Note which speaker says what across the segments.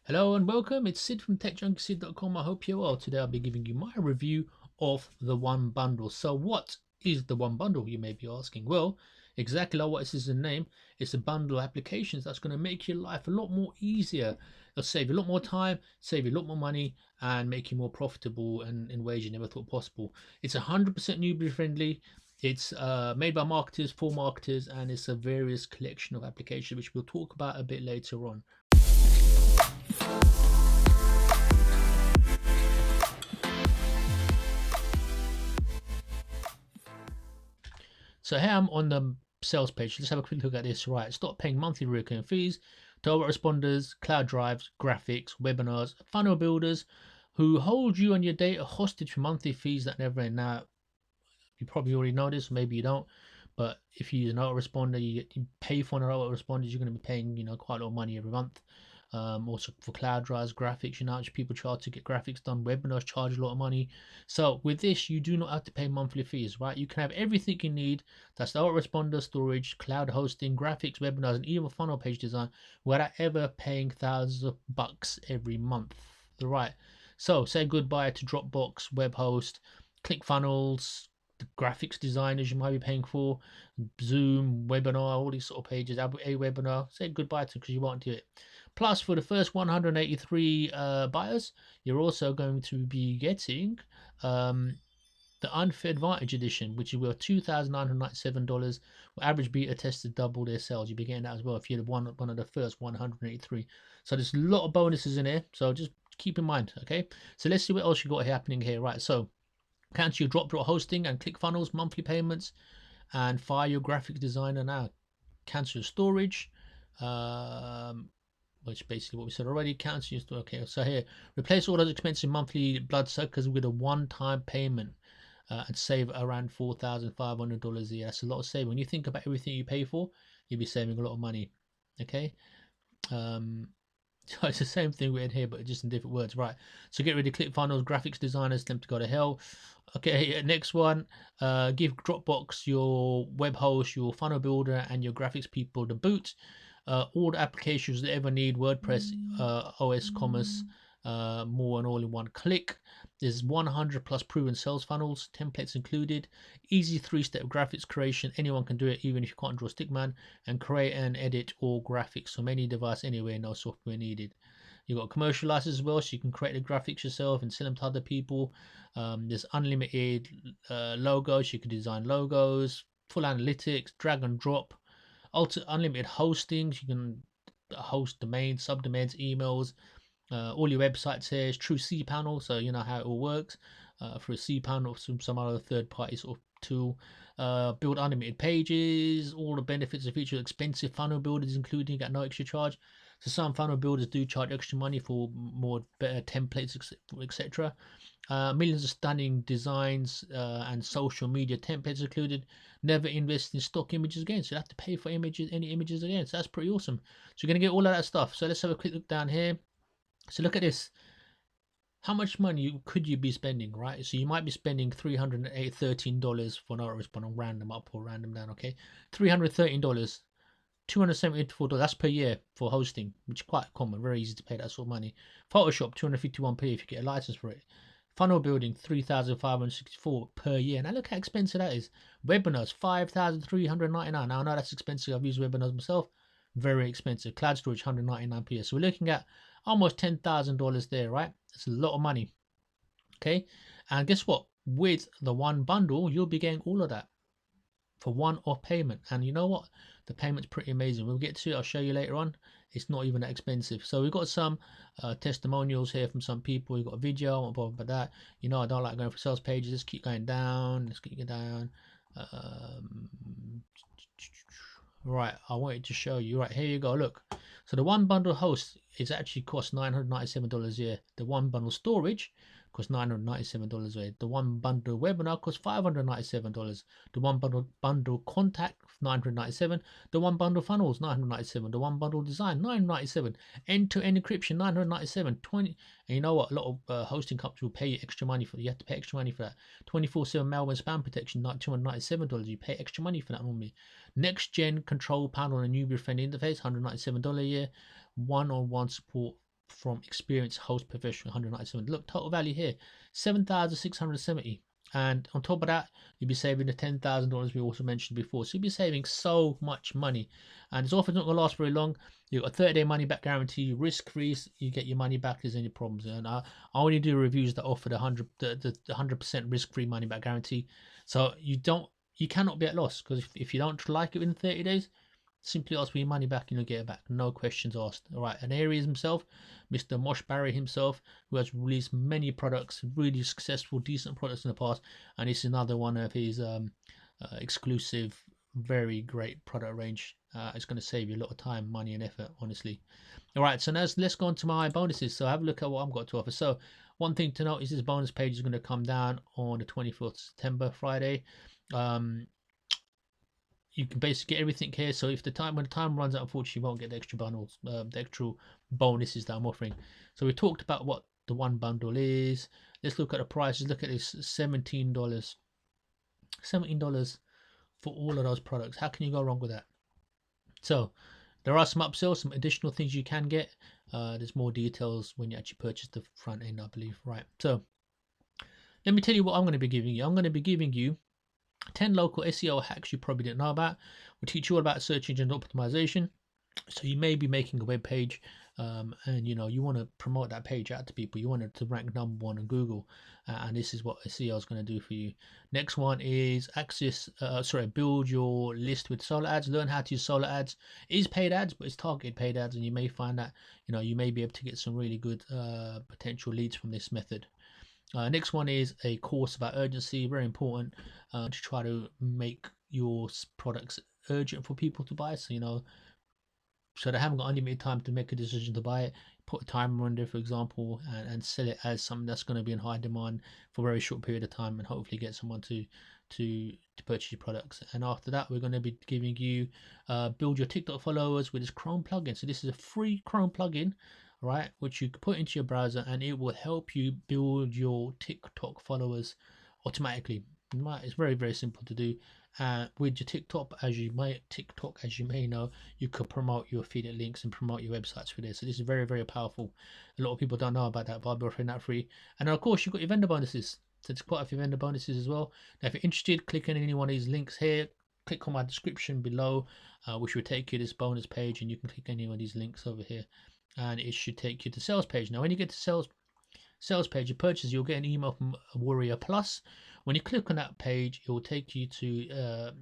Speaker 1: Hello and welcome. It's Sid from TechJunkieSid.com. I hope you're well. Today I'll be giving you my review of the One Bundle. So what is the One Bundle, you may be asking? Well, exactly like what it says in the name, it's a bundle of applications that's going to make your life a lot more easier. It'll save you a lot more time, save you a lot more money, and make you more profitable and in ways you never thought possible. It's 100% newbie friendly. It's made by marketers for marketers, and it's a various collection of applications which we'll talk about a bit later on. So here I'm on the sales page. Let's have a quick look at this. Right, stop paying monthly recurring fees to autoresponders, cloud drives, graphics, webinars, funnel builders who hold you and your data hostage for monthly fees that never end. Now, you probably already know this, maybe you don't, but if you use an autoresponder, you pay for an autoresponder, you're going to be paying, quite a lot of money every month. Also for cloud drives, graphics, people charge to get graphics done. Webinars charge a lot of money. So with this, you do not have to pay monthly fees, right? You can have everything you need. That's the autoresponder, storage, cloud hosting, graphics, webinars, and even funnel page design without ever paying thousands of bucks every month. Right. So say goodbye to Dropbox, Webhost, ClickFunnels, the graphics designers you might be paying for, Zoom, webinar, all these sort of pages, a webinar. Say goodbye to because you won't do it. Plus, for the first 183 buyers, you're also going to be getting the Unfair Advantage Edition, which is worth $2,997. Average beta testers double their sales. You'll be getting that as well if you're one of the first 183. So there's a lot of bonuses in here. So just keep in mind, okay? So let's see what else you got happening here. Right, so cancel your drop hosting and ClickFunnels monthly payments, and fire your graphics designer now. Cancel your storage. Which basically what we said already. Cancel your store. Okay, so here, replace all those expensive monthly bloodsuckers with a one-time payment and save around $4,500 a year. That's a lot of saving. When you think about everything you pay for, you'll be saving a lot of money. Okay. So it's the same thing written here, but just in different words, right? So get rid of ClickFunnels, graphics designers, them to go to hell. Okay, next one, give Dropbox, your web host, your funnel builder, and your graphics people the boot. All the applications that ever need WordPress, OS, commerce, more and all in one click. There's 100 plus proven sales funnels, templates included, easy 3-step graphics creation. Anyone can do it, even if you can't draw stickman, and create and edit all graphics from any device anywhere, no software needed. You've got commercial license as well, so you can create the graphics yourself and sell them to other people. There's unlimited logos, you can design logos, full analytics, drag and drop, unlimited hostings. You can host domains, subdomains, emails, all your websites here. It's true cPanel, so you know how it all works through a cPanel or some other third-party sort of tool. Build unlimited pages, all the benefits and features, expensive funnel builders including at no extra charge. So some funnel builders do charge extra money for more better templates, etc. Millions of stunning designs and social media templates included. Never invest in stock images again, so you have to pay for any images again. So that's pretty awesome. So you're gonna get all of that stuff. So let's have a quick look down here. So look at this. How much money could you be spending, right? So you might be spending $313 for an autoresponder, random up or random down, okay? $313, $274, that's per year for hosting, which is quite common, very easy to pay that sort of money. Photoshop, 251p if you get a license for it. Funnel building, 3,564 per year. Now look how expensive that is. Webinars, 5,399. Now I know that's expensive. I've used webinars myself. Very expensive. Cloud storage, 199p. So we're looking at almost $10,000 there, right? That's a lot of money. Okay. And guess what? With the One Bundle, you'll be getting all of that for one-off payment. And you know what? The payment's pretty amazing. We'll get to it. I'll show you later on. It's not even that expensive. So we've got some testimonials here from some people. We've got a video. I won't bother about that. You know, I don't like going for sales pages. Let's keep going down. Let's keep going down. Right, I wanted to show you. Right, here you go. Look. So the One Bundle host is actually cost $997 a year. The One Bundle storage costs $997 a year. The One Bundle webinar costs $597. The One Bundle contact $997. The One Bundle funnels $997. The One Bundle design $997. End-to-end encryption $997. 20. And you know what? A lot of hosting companies will pay you extra money for. You have to pay extra money for that. 24/7 malware spam protection, $297. You pay extra money for that normally. Next gen control panel and newbie friendly interface, $197 a year. One-on-one support from experienced host professional, 197. Look, total value here, 7,670. And on top of that, you'll be saving the $10,000 we also mentioned before. So you'll be saving so much money. And this offer's not going to last very long. You've got a 30-day money back guarantee, risk free. You get your money back if there's any problems. And I only do reviews that offer the 100% risk free money back guarantee. So you cannot be at loss, because if you don't like it within 30 days, simply ask for your money back and you'll get it back. No questions asked. All right. And here he is himself, Mr. Mosh Barry himself, who has released many products, really successful, decent products in the past. And this is another one of his exclusive, very great product range. It's going to save you a lot of time, money, and effort, honestly. All right. So now let's go on to my bonuses. So have a look at what I've got to offer. So one thing to note is this bonus page is going to come down on the 24th of September, Friday. You can basically get everything here. So if when the time runs out, unfortunately, you won't get the extra bundles, the extra bonuses that I'm offering. So we talked about what the one bundle is. Let's look at the prices. Look at this, $17 for all of those products. How can you go wrong with that? So there are some upsells, some additional things you can get. There's more details when you actually purchase the front end, I believe. Right. So let me tell you what I'm going to be giving you. I'm going to be giving you 10 local SEO hacks you probably didn't know about. We'll teach you all about search engine optimization. So you may be making a web page, and you want to promote that page out to people. You want it to rank #1 on Google, and this is what SEO is going to do for you. Next one is build your list with solo ads. Learn how to use solo ads. It is paid ads, but it's targeted paid ads, and you may find that you may be able to get some really good potential leads from this method. Next one is a course about urgency, very important to try to make your products urgent for people to buy. So they haven't got unlimited time to make a decision to buy it. Put a timer on there, for example, and sell it as something that's going to be in high demand for a very short period of time, and hopefully get someone to purchase your products. And after that, we're going to be giving you build your TikTok followers with this Chrome plugin. So this is a free Chrome plugin, right, which you can put into your browser, and it will help you build your TikTok followers automatically. It's very, very simple to do. With your TikTok, as you may know, you could promote your affiliate links and promote your websites for this. So this is very, very powerful. A lot of people don't know about that, but I'll be offering that free. And of course, you've got your vendor bonuses. So there's quite a few vendor bonuses as well. Now, if you're interested, click on any one of these links here. Click on my description below, which will take you to this bonus page, and you can click any one of these links over here, and it should take you to sales page. Now, when you get to sales page, you purchase, you'll get an email from Warrior Plus. When you click on that page, it will take you to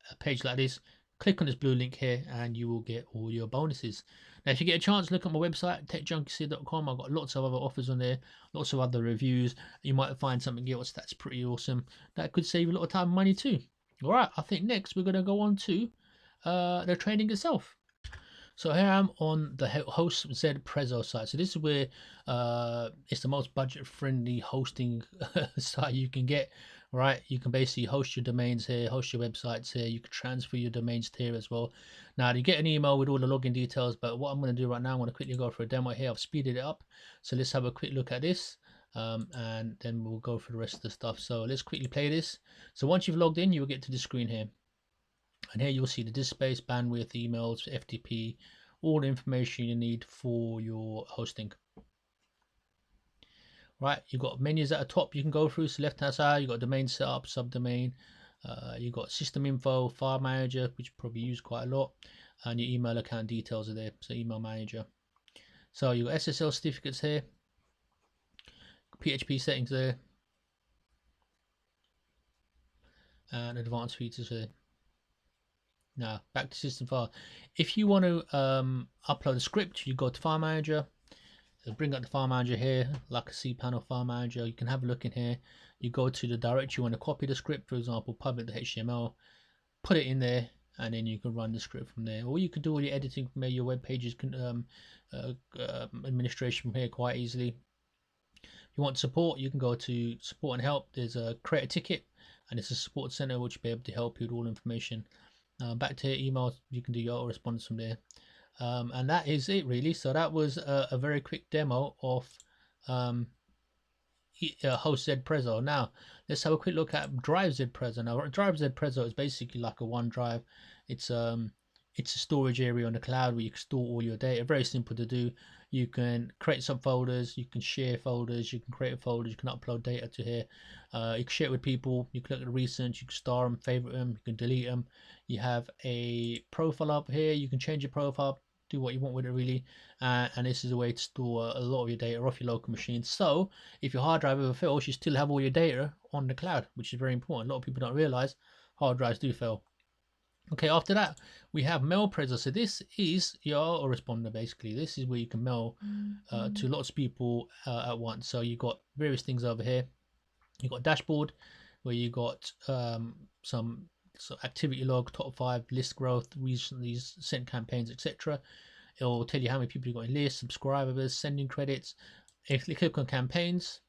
Speaker 1: a page like this. Click on this blue link here, and you will get all your bonuses. Now, if you get a chance, look at my website, techjunkies.com. I've got lots of other offers on there, lots of other reviews. You might find something else that's pretty awesome that could save you a lot of time and money too. All right, I think next we're going to go on to the training itself. So here I am on the Host Z Prezzo site. So this is where it's the most budget-friendly hosting site you can get, right? You can basically host your domains here, host your websites here. You can transfer your domains here as well. Now, you get an email with all the login details, but what I'm going to do right now, I'm going to quickly go for a demo here. I've speeded it up. So let's have a quick look at this, and then we'll go for the rest of the stuff. So let's quickly play this. So once you've logged in, you will get to the screen here. And here you'll see the disk space, bandwidth, emails, FTP, all the information you need for your hosting. Right, you've got menus at the top you can go through. So left hand side, you've got domain setup, subdomain, you've got system info, file manager, which you probably use quite a lot, and your email account details are there. So email manager. So you've got SSL certificates here, PHP settings there, and advanced features here. Now back to system file. If you want to upload a script, you go to file manager, bring up the file manager here, like a cPanel file manager. You can have a look in here. You go to the directory you want to copy the script, for example, public.html, put it in there, and then you can run the script from there. Or you can do all your editing from there, your web pages, administration from here quite easily. If you want support, you can go to support and help. There's a create a ticket, and it's a support center which will be able to help you with all information. Back to your email, you can do your auto-response from there. And that is it really. So that was a very quick demo of Host Z Prezzo. Now let's have a quick look at Drive Z Prezzo. Now Drive Z Prezzo is basically like a OneDrive. It's a storage area on the cloud where you can store all your data. Very simple to do. You can create subfolders, you can share folders, you can create folders, you can upload data to here. You can share it with people, you can look at the recent, you can star them, favorite them, you can delete them. You have a profile up here, you can change your profile, do what you want with it really. And this is a way to store a lot of your data off your local machine. So if your hard drive ever fails, you still have all your data on the cloud, which is very important. A lot of people don't realize hard drives do fail. Okay, after that, we have mail presser. So this is your autoresponder, basically. This is where you can mail to lots of people at once. So you've got various things over here. You've got dashboard, where you got some activity log, top 5, list growth, recently sent campaigns, etc. It will tell you how many people you got in list, subscribers, sending credits. If you click on campaigns,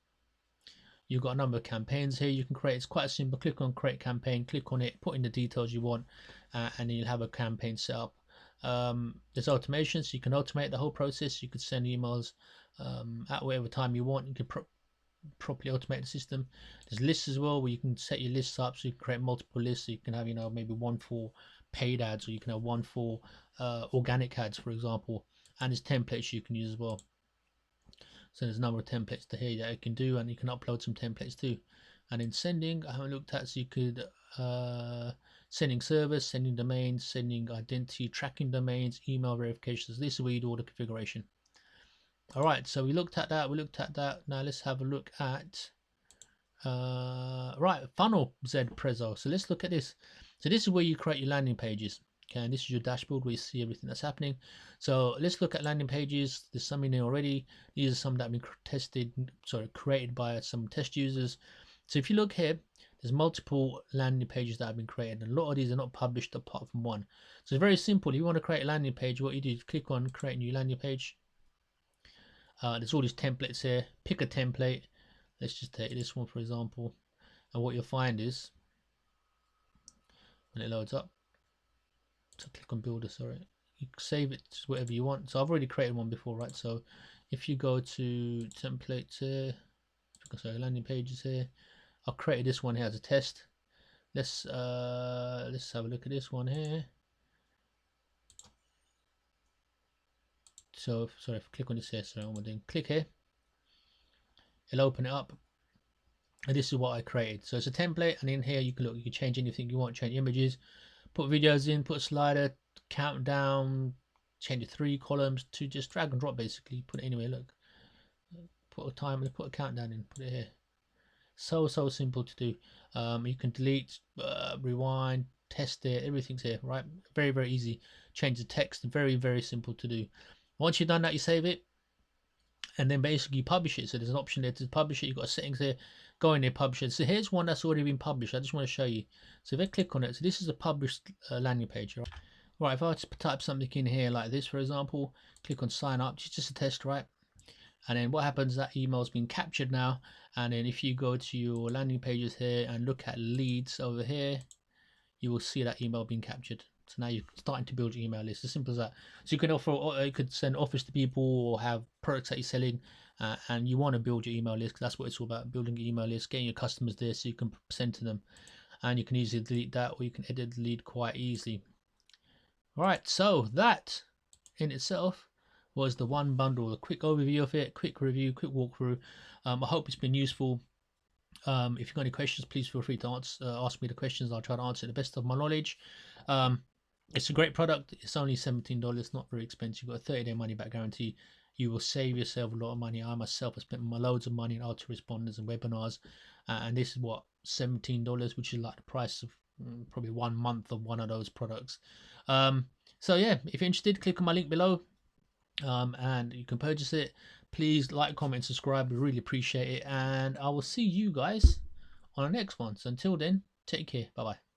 Speaker 1: you've got a number of campaigns here you can create. It's quite simple. Click on create campaign, click on it, put in the details you want, and then you'll have a campaign set up. There's automation, so you can automate the whole process. You could send emails at whatever time you want. You can properly automate the system. There's lists as well, where you can set your lists up, so you can create multiple lists. So you can have, maybe one for paid ads, or you can have one for organic ads, for example. And there's templates you can use as well. So there's a number of templates to here that you can do, and you can upload some templates too. And in sending, I haven't looked at, so you could sending service, sending domains, sending identity, tracking domains, email verifications. This is where you do all the configuration. All right, so we looked at that. Now let's have a look at right, funnel Z Prezzo. So let's look at this. So this is where you create your landing pages. Okay, and this is your dashboard where you see everything that's happening. So let's look at landing pages. There's some in there already. These are some that have been created by some test users. So if you look here, there's multiple landing pages that have been created, and a lot of these are not published apart from one. So it's very simple. If you want to create a landing page, what you do is click on create new landing page. There's all these templates here. Pick a template. Let's just take this one for example, and what you'll find is when it loads up, so click on builder, sorry, you save it to whatever you want. So I've already created one before, right? So if you go to templates here, sorry, landing pages here, I've created this one here as a test. Let's have a look at this one here. So sorry, if I click on this here, sorry, one more thing, click here, it'll open it up, and this is what I created. So it's a template, and in here you can change anything you want, change images, put videos in, put a slider, countdown, change the 3 columns to just drag and drop, basically put it anywhere. Look, put a timer, put a countdown in, put it here. So simple to do. You can delete, rewind, test it, everything's here, right? Very easy. Change the text, very simple to do. Once you've done that, you save it, and then basically publish it. So there's an option there to publish it. You've got settings here, go in there, publish it. So here's one that's already been published. I just want to show you. So if I click on it, so this is a published landing page, right? Right, if I just type something in here like this, for example, click on sign up, it's just a test, right? And then what happens, that email's been captured now. And then if you go to your landing pages here and look at leads over here, you will see that email being captured. So now you're starting to build your email list. As simple as that. So you can you could send offers to people, or have products that you're selling, and you want to build your email list, because that's what it's all about, building your email list, getting your customers there so you can send to them. And you can easily delete that, or you can edit the lead quite easily. All right, so that in itself was the one bundle, a quick overview of it, quick review, quick walkthrough. I hope it's been useful. If you've got any questions, please feel free to ask me the questions. I'll try to answer to the best of my knowledge. It's a great product. It's only $17, not very expensive. You've got a 30-day money back guarantee. You will save yourself a lot of money. I myself have spent loads of money on autoresponders and webinars, and this is what, $17, which is like the price of probably 1 month of one of those products. So yeah, if you're interested, click on my link below, and you can purchase it. Please like, comment, subscribe. We really appreciate it, and I will see you guys on the next one. So until then, take care. Bye bye.